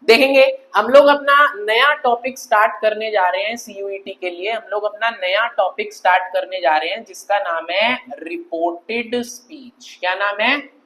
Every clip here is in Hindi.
देखेंगे। हम लोग अपना नया टॉपिक स्टार्ट करने जा रहे हैं सीयूईटी के लिए। हम लोग अपना नया टॉपिक स्टार्ट करने जा रहे हैं जिसका नाम है रिपोर्टेड स्पीच। क्या नाम है?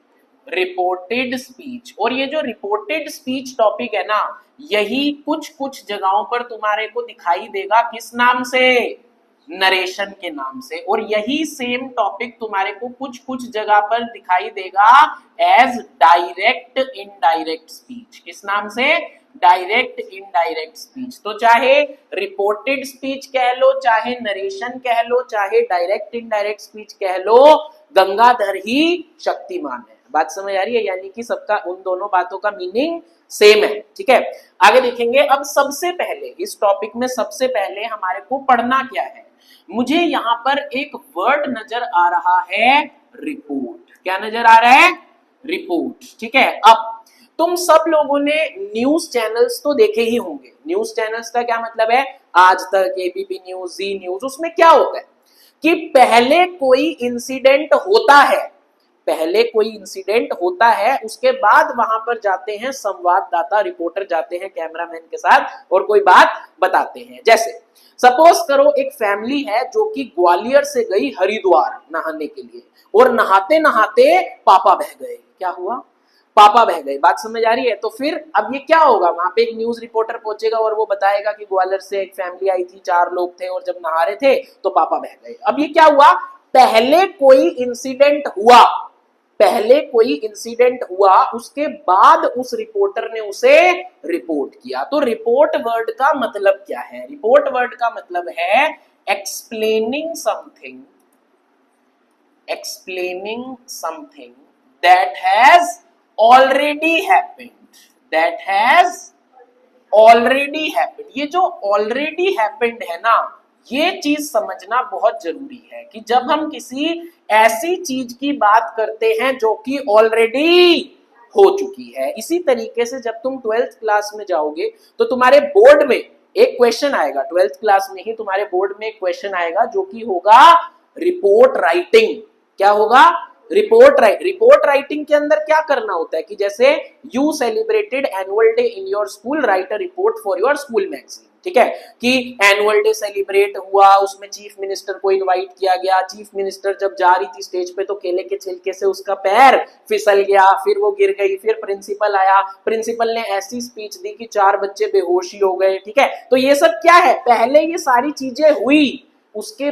Reported speech. और ये जो रिपोर्टेड स्पीच टॉपिक है ना, यही कुछ कुछ जगहों पर तुम्हारे को दिखाई देगा किस नाम से? नरेशन के नाम से। और यही सेम टॉपिक तुम्हारे को कुछ कुछ जगह पर दिखाई देगा एज डायरेक्ट इनडायरेक्ट स्पीच। किस नाम से? Direct indirect speech. तो चाहे रिपोर्टेड स्पीच कह लो, चाहे नरेशन कह लो, चाहे डायरेक्ट इनडायरेक्ट स्पीच कह लो, गंगाधर ही शक्तिमान है। बात समझ आ रही है? यानी कि सबका उन दोनों बातों का मीनिंग सेम है। ठीक है, आगे देखेंगे। अब सबसे पहले इस टॉपिक में सबसे पहले हमारे को पढ़ना क्या है? मुझे यहां पर एक वर्ड नजर आ रहा है, रिपोर्ट। क्या नजर आ रहा है? रिपोर्ट। ठीक है, अब तुम सब लोगों ने न्यूज चैनल्स तो देखे ही होंगे। न्यूज चैनल्स का क्या मतलब है? आज तक, एबीपी न्यूज, जी न्यूज। उसमें क्या होता है कि पहले कोई इंसिडेंट होता है, पहले कोई इंसिडेंट होता है, उसके बाद वहां पर जाते हैं संवाददाता, रिपोर्टर जाते हैं कैमरामैन के साथ और कोई बात बताते हैं। जैसे सपोज करो एक फैमिली है जो कि ग्वालियर से गई हरिद्वार नहाने के लिए, और नहाते नहाते पापा बह गए। क्या हुआ? पापा बह गए। बात समझ आ रही है? तो फिर अब ये क्या होगा? वहां पे एक न्यूज रिपोर्टर पहुंचेगा और वो बताएगा कि ग्वालियर से एक फैमिली आई थी, 4 लोग थे और जब नहा रहे थे तो पापा बह गए। अब ये क्या हुआ? पहले कोई इंसिडेंट हुआ, पहले कोई इंसिडेंट हुआ, उसके बाद उस रिपोर्टर ने उसे रिपोर्ट किया। तो रिपोर्ट वर्ड का मतलब क्या है? रिपोर्ट वर्ड का मतलब है explaining something, explaining something that has already happened, that has already happened. ये जो ऑलरेडी हैपेंड है ना, ये चीज समझना बहुत जरूरी है कि जब हम किसी ऐसी चीज की बात करते हैं जो कि ऑलरेडी हो चुकी है। इसी तरीके से जब तुम 12th क्लास में जाओगे तो तुम्हारे बोर्ड में एक क्वेश्चन आएगा, 12th क्लास में ही तुम्हारे बोर्ड में एक क्वेश्चन आएगा जो कि होगा रिपोर्ट राइटिंग। क्या होगा? रिपोर्ट राइटिंग के अंदर क्या करना होता है कि जैसे you celebrated annual day in your school, right a report for your school magazine. ठीक है, कि एनुअल डे सेलिब्रेट हुआ, उसमें चीफ मिनिस्टर को इनवाइट किया गया। चीफ मिनिस्टर जब जा रही थी स्टेज पे तो केले के छिलके से उसका पैर फिसल गया, फिर वो गिर गई। फिर प्रिंसिपल आया, प्रिंसिपल ने ऐसी स्पीच दी कि 4 बच्चे बेहोशी हो गए। ठीक है, तो ये सब क्या है? पहले ये सारी चीजें हुई, उसके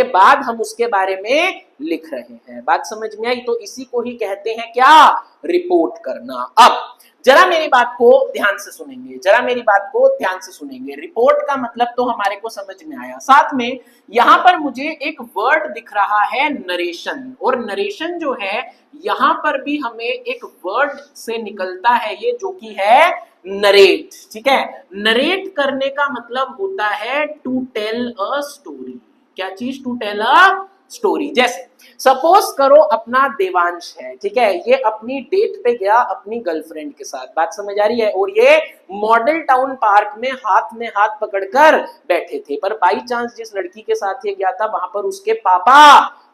बाद हम उसके बारे में लिख रहे हैं। बात समझ में आई? तो इसी को ही कहते हैं क्या? रिपोर्ट करना। अब जरा मेरी बात को ध्यान से सुनेंगे, जरा मेरी बात को ध्यान से सुनेंगे। रिपोर्ट का मतलब तो हमारे को समझ में आया। साथ में यहां पर मुझे एक वर्ड दिख रहा है, नरेशन। और नरेशन जो है, यहां पर भी हमें एक वर्ड से निकलता है ये, जो कि है नरेट। ठीक है, नरेट करने का मतलब होता है टू टेल अ स्टोरी। क्या चीज? To tell a story. जैसे सपोज करो अपना देवांश है, ठीक है, ये अपनी डेट पे गया अपनी गर्लफ्रेंड के साथ। बात समझ आ रही है? और ये मॉडल टाउन पार्क में हाथ पकड़कर बैठे थे, पर बाई चांस जिस लड़की के साथ ये गया था वहां पर उसके पापा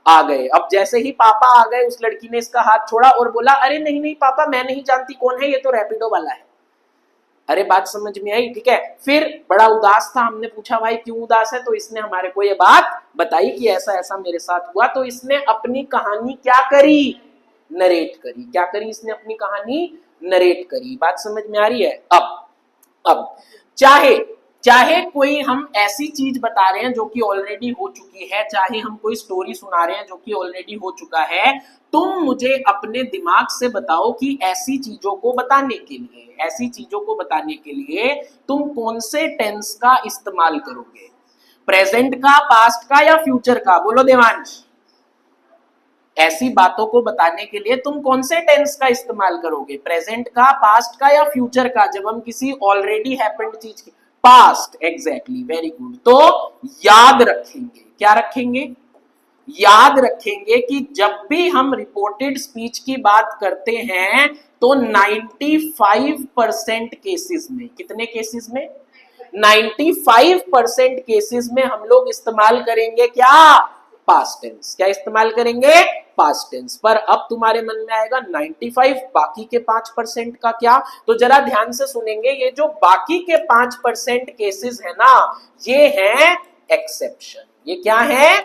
आ गए। अब जैसे ही पापा आ गए, उस लड़की ने इसका हाथ छोड़ा और बोला, अरे नहीं नहीं पापा, मैं नहीं जानती कौन है ये, तो रैपिडो वाला है। अरे बात समझ में आई? ठीक है, फिर बड़ा उदास था। हमने पूछा भाई क्यों उदास है? तो इसने हमारे को ये बात बताई कि ऐसा ऐसा मेरे साथ हुआ। तो इसने अपनी कहानी क्या करी? नरेट करी। क्या करी? इसने अपनी कहानी नरेट करी। बात समझ में आ रही है? अब चाहे चाहे कोई हम ऐसी चीज बता रहे हैं जो कि ऑलरेडी हो चुकी है, चाहे हम कोई स्टोरी सुना रहे हैं जो कि ऑलरेडी हो चुका है, तुम मुझे अपने दिमाग से बताओ कि ऐसी चीजों को बताने के लिए, ऐसी चीजों को बताने के लिए तुम कौन से टेंस का इस्तेमाल करोगे? प्रेजेंट का, पास्ट का या फ्यूचर का? बोलो देवांश। ऐसी बातों को बताने के लिए तुम कौन से टेंस का इस्तेमाल करोगे? प्रेजेंट का, पास्ट का या फ्यूचर का? जब हम किसी ऑलरेडी हैपेंड चीज की, पास्ट। Exactly, very good. तो याद रखेंगे, क्या रखेंगे? याद रखेंगे कि जब भी हम रिपोर्टेड स्पीच की बात करते हैं तो 95% केसेस में, कितने केसेस में? 95% केसेस में हम लोग इस्तेमाल करेंगे क्या? Past tense. क्या इस्तेमाल करेंगे? Past tense. पर अब तुम्हारे मन में आएगा 95 बाकी के 5% का क्या? तो जरा ध्यान से सुनेंगे, ये जो बाकी के 5% केसेस है ना, ये हैं एक्सेप्शन। ये क्या है?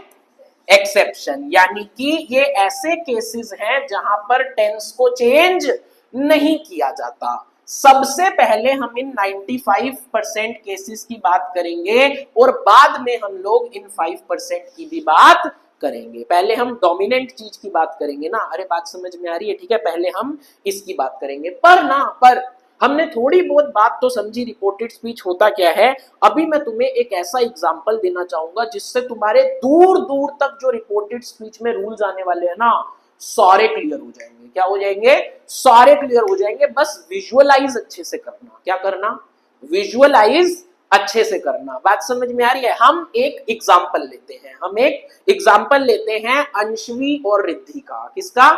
एक्सेप्शन। यानी कि ये ऐसे केसेस हैं जहां पर टेंस को चेंज नहीं किया जाता। सबसे पहले हम इन 95% केसेस की बात करेंगे और बाद में हम लोग इन 5% की भी बात करेंगे। पहले हम डोमिनेंट चीज की बात करेंगे ना। अरे बात समझ में आ रही है? ठीक है, पहले हम इसकी बात करेंगे। पर हमने थोड़ी बहुत बात तो समझी रिपोर्टेड स्पीच होता क्या है। अभी मैं तुम्हें एक ऐसा एग्जांपल देना चाहूंगा जिससे तुम्हारे दूर दूर तक जो रिपोर्टेड स्पीच में रूल्स आने वाले हैं ना, सारे क्लियर हो जाएंगे। क्या हो जाएंगे? सारे क्लियर हो जाएंगे। बस विजुअलाइज अच्छे से करना। क्या करना? विजुअलाइज अच्छे से करना। बात समझ में आ रही है? हम एक एग्जाम्पल लेते हैं अंशवी और रिद्धि का। किसका?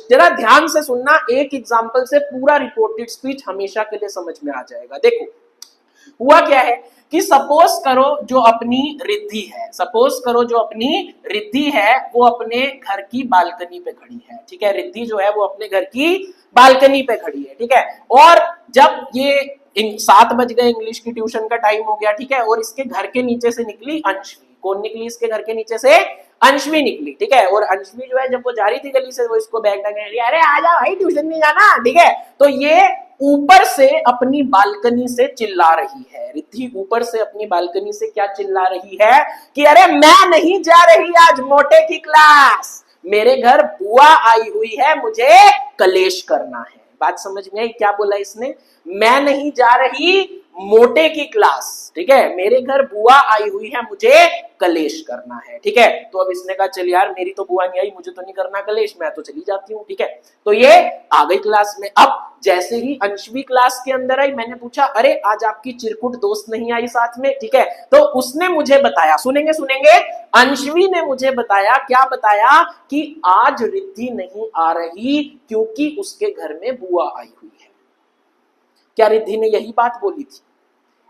जरा ध्यान से सुनना, एक एग्जाम्पल से पूरा रिपोर्टेड स्पीच हमेशा के लिए समझ में आ जाएगा। देखो हुआ क्या है कि सपोज करो जो अपनी रिद्धि है वो अपने घर की बालकनी पे खड़ी है। ठीक है, रिद्धि जो है वो अपने घर की बालकनी पे खड़ी है। ठीक है, और जब ये 7 बज गए, इंग्लिश की ट्यूशन का टाइम हो गया। ठीक है, और इसके घर के नीचे से निकली अंशवी। कौन निकली इसके घर के नीचे से? अंशवी निकली। ठीक है, और अंशवी जो है जब वो जा रही थी गली से, वो इसको बैग टांगे, अरे आजा भाई ट्यूशन नहीं जाना। ठीक है, तो ये ऊपर से अपनी बालकनी से चिल्ला रही है। रिद्धि ऊपर से अपनी बालकनी से क्या चिल्ला रही है कि अरे मैं नहीं जा रही आज मोटे की क्लास, मेरे घर बुआ आई हुई है, मुझे कलेश करना है। बात समझ में आई? क्या बोला इसने? मैं नहीं जा रही मोटे की क्लास। ठीक है, मेरे घर बुआ आई हुई है, मुझे कलेश करना है। ठीक है, तो अब इसने कहा चल यार मेरी तो बुआ नहीं आई, मुझे तो नहीं करना कलेश, मैं तो चली जाती हूँ। ठीक है, तो ये आ गई क्लास में। अब जैसे ही अंशवी क्लास के अंदर आई, मैंने पूछा अरे आज आपकी चिरकुट दोस्त नहीं आई साथ में? ठीक है, तो उसने मुझे बताया, सुनेंगे, अंशवी ने मुझे बताया, क्या बताया कि आज रिद्धि नहीं आ रही क्योंकि उसके घर में बुआ आई हुई है। क्या रिद्धि ने यही बात बोली थी?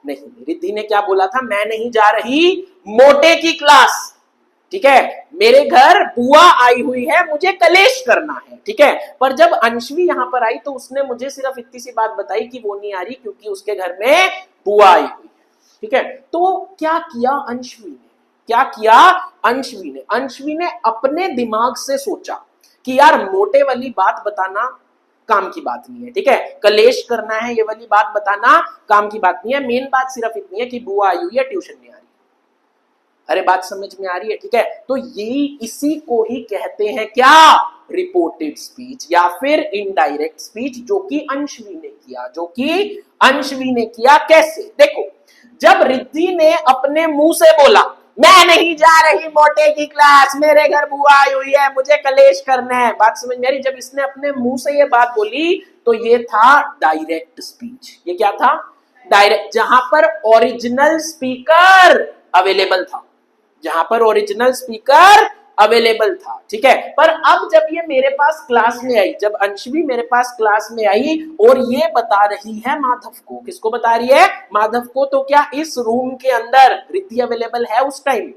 नहीं, रिद्धि ने क्या बोला था? मैं नहीं जा रही मोटे की क्लास। ठीक है, मेरे घर बुआ आई हुई है, मुझे कलेश करना है। ठीक है, पर जब अंशवी यहां पर आई तो उसने मुझे सिर्फ इतनी सी बात बताई कि वो नहीं आ रही क्योंकि उसके घर में बुआ आई हुई है। ठीक है, तो क्या किया अंशवी ने? अंशवी ने अपने दिमाग से सोचा कि यार मोटे वाली बात बताना काम की बात नहीं है। ठीक है, कलेश करना है ये वाली बात बताना काम की बात नहीं है। मेन बात सिर्फ इतनी है कि बुआ आई हुई है, ट्यूशन नहीं आ रही। अरे बात समझ में आ रही है? ठीक है, तो यही इसी को ही कहते हैं क्या? रिपोर्टेड स्पीच या फिर इनडायरेक्ट स्पीच, जो कि अंशवी ने किया। कैसे? देखो, जब रिद्धि ने अपने मुंह से बोला मैं नहीं जा रही मोटे की क्लास, मेरे घर बुआ आई हुई है, मुझे कलेश करना है। बात समझ में आ रही? जब इसने अपने मुंह से ये बात बोली तो ये था डायरेक्ट स्पीच। ये क्या था? डायरेक्ट, जहां पर ओरिजिनल स्पीकर अवेलेबल था, ठीक है। पर अब जब ये मेरे पास क्लास में आई, जब अंशवी मेरे पास क्लास में आई और ये बता रही है माधव को, किसको बता रही है? माधव को। तो क्या इस रूम के अंदर रिद्धि अवेलेबल है उस टाइम?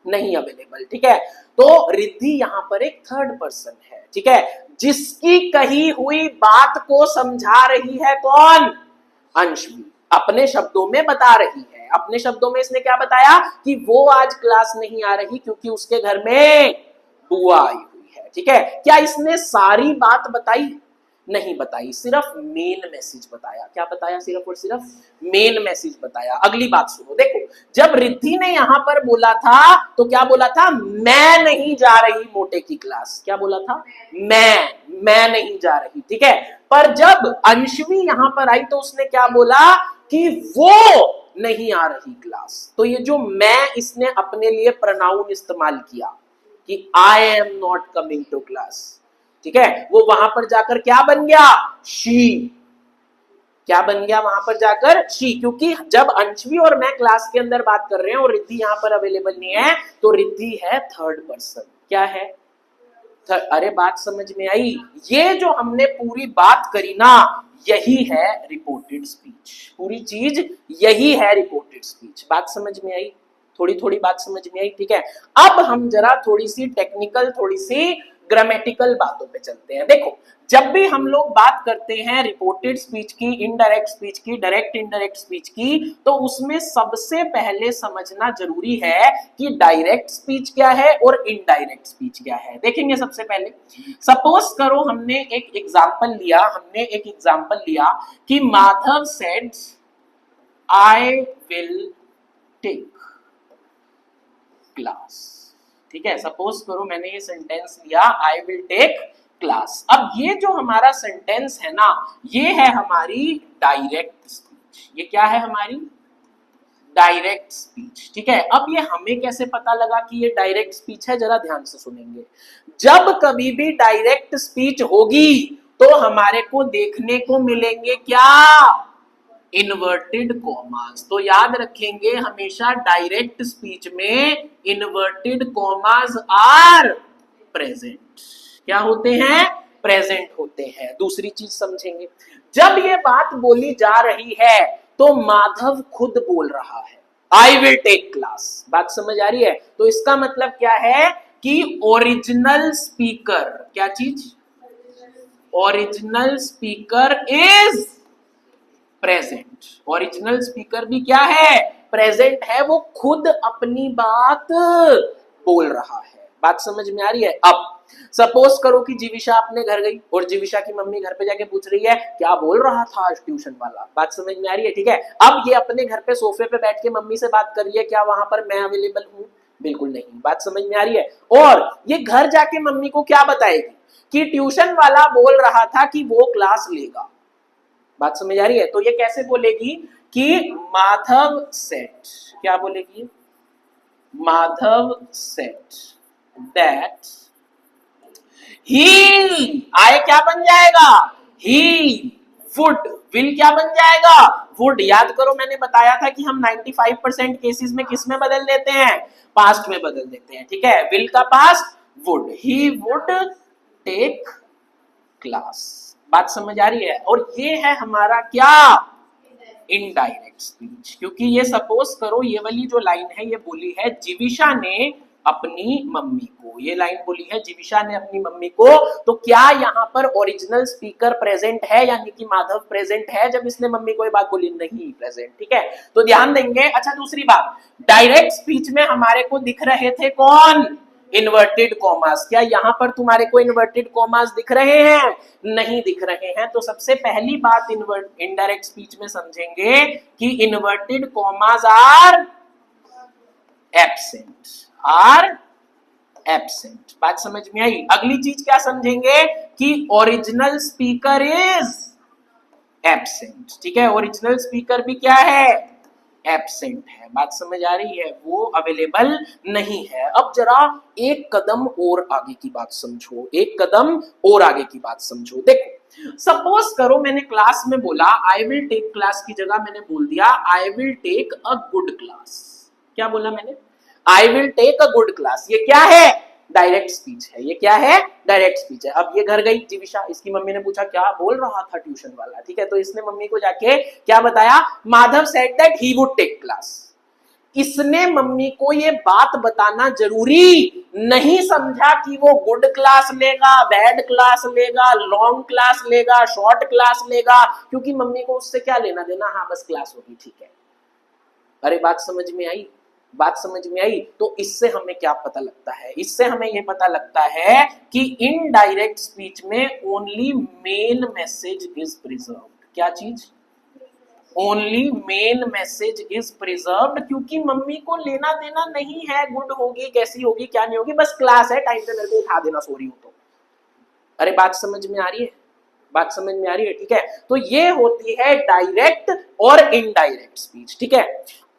नहीं अवेलेबल। ठीक है, तो रिद्धि यहां पर एक थर्ड पर्सन है। ठीक है, जिसकी कही हुई बात को समझा रही है कौन? अंशवी अपने शब्दों में बता रही है। अपने शब्दों में इसने क्या बताया कि वो आज क्लास नहीं आ रही क्योंकि उसके घर में बुआ आई हुई है। ठीक है, क्या इसने सारी बात बताई? नहीं बताई, सिर्फ मेन मैसेज बताया। क्या बताया? सिर्फ और सिर्फ मेन मैसेज बताया। अगली बात सुनो, देखो, जब रिद्धि ने यहां पर बोला था तो क्या बोला था? मैं नहीं जा रही मोटे की क्लास। क्या बोला था? मैं नहीं जा रही। ठीक है, पर जब अंशवी यहां पर आई तो उसने क्या बोला कि वो नहीं आ रही क्लास। तो ये जो मैं, इसने अपने लिए प्रोनाउन इस्तेमाल किया कि I am not coming to class. ठीक है, वो वहां पर जाकर क्या बन गया? शी। क्या बन गया वहां पर जाकर? शी। क्योंकि जब अंशवी और मैं क्लास के अंदर बात कर रहे हैं और रिद्धि यहां पर अवेलेबल नहीं है, तो रिद्धि है थर्ड पर्सन। क्या है? अरे बात समझ में आई? ये जो हमने पूरी बात करी ना, यही है रिपोर्टेड स्पीच। पूरी चीज यही है रिपोर्टेड स्पीच। बात समझ में आई? थोड़ी थोड़ी बात समझ में आई, ठीक है। अब हम जरा थोड़ी सी टेक्निकल, थोड़ी सी ग्रामेटिकल बातों पे चलते हैं। देखो, जब भी हम लोग बात करते हैं रिपोर्टेड स्पीच की, इनडायरेक्ट स्पीच की, डायरेक्ट इनडायरेक्ट स्पीच की, तो उसमें सबसे पहले समझना जरूरी है कि डायरेक्ट स्पीच क्या है और इनडायरेक्ट स्पीच क्या है। देखेंगे सबसे पहले, सपोज करो हमने एक एग्जांपल लिया कि Madhav said I will take class, ठीक है। सपोज करो मैंने ये सेंटेंस लिया, आई विल टेक क्लास। अब ये जो हमारा सेंटेंस है ना, ये है हमारी डायरेक्ट स्पीच। ये क्या है? हमारी डायरेक्ट स्पीच, ठीक है। अब ये हमें कैसे पता लगा कि ये डायरेक्ट स्पीच है? जरा ध्यान से सुनेंगे। जब कभी भी डायरेक्ट स्पीच होगी तो हमारे को देखने को मिलेंगे क्या? Inverted commas. तो याद रखेंगे हमेशा डायरेक्ट स्पीच में इन्वर्टेड कॉमास आर प्रेजेंट। क्या होते हैं? प्रेजेंट होते हैं। दूसरी चीज समझेंगे, जब ये बात बोली जा रही है तो माधव खुद बोल रहा है आई विल टेक क्लास। बात समझ आ रही है? तो इसका मतलब क्या है कि ओरिजिनल स्पीकर, क्या चीज? Original speaker is present. Original speaker भी क्या है? प्रेजेंट है, वो खुद अपनी बात बोल रहा है। बात समझ में आ रही है? अब सपोज करो कि जीविशा अपने घर गई और जीविशा की मम्मी घर पे जाके पूछ रही है क्या बोल रहा था आज ट्यूशन वाला। बात समझ में आ रही है? ठीक है। अब ये अपने घर पे सोफे पे बैठ के मम्मी से बात कर रही है, क्या वहां पर मैं अवेलेबल हूं? बिल्कुल नहीं। बात समझ में आ रही है? और ये घर जाके मम्मी को क्या बताएगी कि ट्यूशन वाला बोल रहा था कि वो क्लास लेगा। बात समझ आ रही है? तो ये कैसे बोलेगी कि माधव सेड, क्या बोलेगी? माधव सेड दैट ही, आए क्या बन जाएगा? ही वुड, विल क्या बन जाएगा? वुड। याद करो मैंने बताया था कि हम 95% केसेस में किस में बदल देते हैं? पास्ट में बदल देते हैं, ठीक है। विल का past would, he would take class. बात समझ आ रही है? और ये है हमारा क्या? Indirect speech. क्योंकि ये सपोज करो ये वाली जो लाइन है ये बोली है जीविशा ने अपनी मम्मी को, ये लाइन बोली है जीविशा ने अपनी मम्मी को, तो क्या यहाँ पर ओरिजिनल स्पीकर प्रेजेंट है? यानी कि माधव प्रेजेंट है जब इसने मम्मी को ये बात बोली? नहीं प्रेजेंट, ठीक है। तो ध्यान देंगे। अच्छा दूसरी बात, डायरेक्ट स्पीच में हमारे को दिख रहे थे कौन? Inverted commas. क्या यहाँ पर तुम्हारे को इन्वर्टेड कॉमास दिख रहे हैं? नहीं दिख रहे हैं। तो सबसे पहली बात इनडायरेक्ट स्पीच में समझेंगे कि inverted commas are absent, are absent. बात समझ में आई? अगली चीज क्या समझेंगे कि ओरिजिनल स्पीकर इज एब्सेंट, ठीक है। ओरिजिनल स्पीकर भी क्या है? एब्सेंट है। बात समझ आ रही है? वो अवेलेबल नहीं है। अब जरा एक कदम और आगे की बात समझो, एक कदम और आगे की बात समझो। देखो सपोज करो मैंने क्लास में बोला आई विल टेक क्लास की जगह मैंने बोल दिया I will take a good class. क्या बोला मैंने? I will take a good class. ये क्या है? डायरेक्ट स्पीच है। ये क्या है? डायरेक्ट स्पीच है। अब ये घर गई जीविशा, इसकी मम्मी ने पूछा क्या बोल रहा था ट्यूशन वाला, ठीक है। तो इसने मम्मी को जाके क्या बताया? Madhav said that he would take class. इसने मम्मी को ये बात बताना जरूरी नहीं समझा कि वो गुड क्लास लेगा, बैड क्लास लेगा, लॉन्ग क्लास लेगा, शॉर्ट क्लास लेगा, क्योंकि मम्मी को उससे क्या लेना देना, हाँ बस क्लास होगी, ठीक है। अरे बात समझ में आई? बात समझ में आई? तो इससे हमें क्या पता लगता है? इससे हमें यह पता लगता है कि इनडायरेक्ट स्पीच में only main message is preserved. क्या चीज? Only main message is preserved, क्योंकि मम्मी को लेना देना नहीं है गुड होगी कैसी होगी क्या नहीं होगी, बस क्लास है, टाइम पे मेरे को उठा देना सो रही हो तो। अरे बात समझ में आ रही है? बात समझ में आ रही है? ठीक है। तो ये होती है डायरेक्ट और इनडायरेक्ट स्पीच, ठीक है।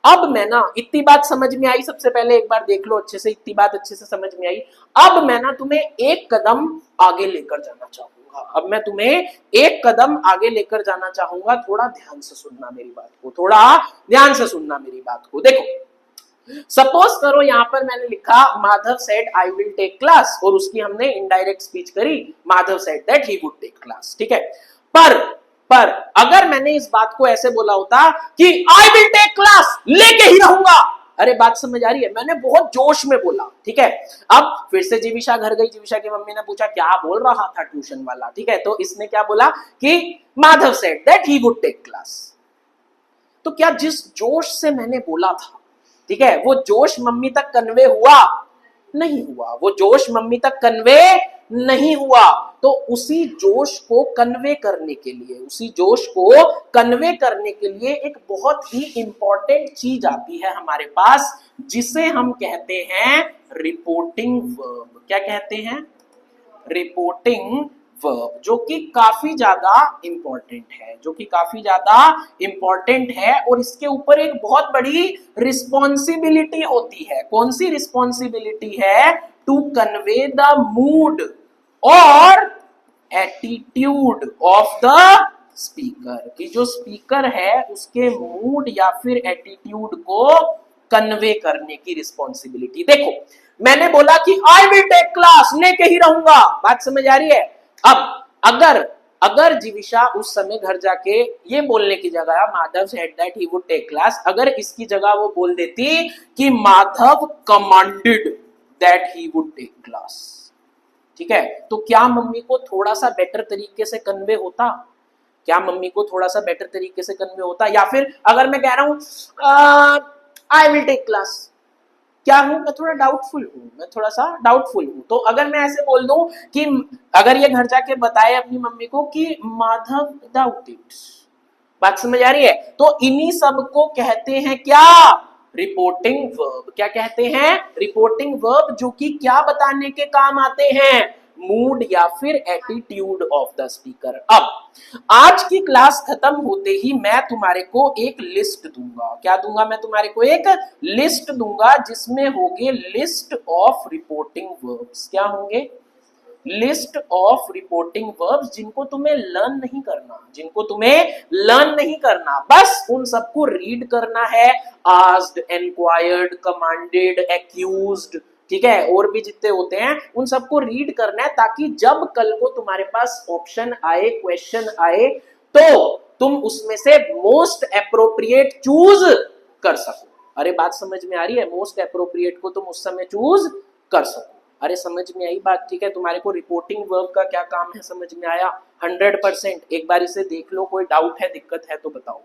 अब मैं ना इतनी बात समझ में आई, सबसे पहले एक बार देख लो अच्छे से, इतनी बात अच्छे से समझ में आई। अब मैं ना तुम्हें एक कदम आगे लेकर जाना चाहूंगा। अब मैं तुम्हें एक कदम आगे लेकर जाना चाहूंगा। थोड़ा ध्यान से सुनना मेरी बात को, थोड़ा ध्यान से सुनना मेरी बात को। देखो सपोज करो यहां पर मैंने लिखा Madhav said I will take class, और उसकी हमने इनडायरेक्ट स्पीच करी Madhav said that he would take class, ठीक है। पर अगर मैंने इस बात को ऐसे बोला होता कि आई विल टेक क्लास, लेके ही रहूंगा, अरे बात समझ आ रही है, मैंने बहुत जोश में बोला, ठीक है। अब फिर से जीविशा घर गई, जीविशा की मम्मी ने पूछा क्या बोल रहा था ट्यूशन वाला, ठीक है। तो इसने क्या बोला कि Madhav said that he would take class. तो क्या जिस जोश से मैंने बोला था, ठीक है, वो जोश मम्मी तक कन्वे हुआ? नहीं हुआ, वो जोश मम्मी तक कन्वे नहीं हुआ। तो उसी जोश को कन्वे करने के लिए, उसी जोश को कन्वे करने के लिए एक बहुत ही इंपॉर्टेंट चीज आती है हमारे पास, जिसे हम कहते हैं रिपोर्टिंग वर्ब। क्या कहते हैं? रिपोर्टिंग वर्ब, जो कि काफी ज्यादा इंपॉर्टेंट है, जो कि काफी ज्यादा इंपॉर्टेंट है। और इसके ऊपर एक बहुत बड़ी रिस्पॉन्सिबिलिटी होती है। कौन सी रिस्पॉन्सिबिलिटी है? टू कन्वे द मूड और एटीट्यूड ऑफ द स्पीकर, कि जो स्पीकर है उसके मूड या फिर एटीट्यूड को कन्वे करने की रिस्पॉन्सिबिलिटी। देखो, मैंने बोला कि आई विल टेक क्लास, लेके ही रहूंगा, बात समझ आ रही है। अब अगर जीविशा उस समय घर जाके ये बोलने की जगह Madhav said that he would take class, अगर इसकी जगह वो बोल देती कि Madhav commanded that he would take class, ठीक है, तो क्या मम्मी को थोड़ा सा बेटर तरीके से कन्वे होता? क्या मम्मी को थोड़ा सा बेटर तरीके से कन्वे होता? या फिर अगर मैं कह रहा हूं आई विल टेक क्लास, क्या हूं मैं? थोड़ा डाउटफुल हूं, मैं थोड़ा सा डाउटफुल हूं। तो अगर मैं ऐसे बोल दूं कि अगर ये घर जाके बताए अपनी मम्मी को कि माधव डाउट इट, बात समझ आ रही है? तो इन्हीं सब को कहते हैं क्या? Reporting verb. क्या कहते हैं? रिपोर्टिंग वर्ब, जो कि क्या बताने के काम आते हैं? मूड या फिर एटीट्यूड ऑफ द स्पीकर। अब आज की क्लास खत्म होते ही मैं तुम्हारे को एक लिस्ट दूंगा। क्या दूंगा? मैं तुम्हारे को एक लिस्ट दूंगा जिसमें होंगे लिस्ट ऑफ रिपोर्टिंग वर्ब्स। क्या होंगे? लिस्ट ऑफ रिपोर्टिंग वर्ब्स, जिनको तुम्हें लर्न नहीं करना, जिनको तुम्हें लर्न नहीं करना, बस उन सबको रीड करना है। आस्क्ड, एनक्वायर्ड, कमांडेड, एक्यूज्ड, ठीक है, और भी जितने होते हैं उन सबको रीड करना है, ताकि जब कल को तुम्हारे पास ऑप्शन आए, क्वेश्चन आए, तो तुम उसमें से मोस्ट एप्रोप्रिएट चूज कर सको। अरे बात समझ में आ रही है? मोस्ट एप्रोप्रिएट को तुम उस समय चूज कर सको। अरे समझ में आई बात? ठीक है, तुम्हारे को रिपोर्टिंग वर्ब का क्या काम है समझ में आया? 100%। एक बार इसे देख लो, कोई डाउट है, दिक्कत है तो बताओ।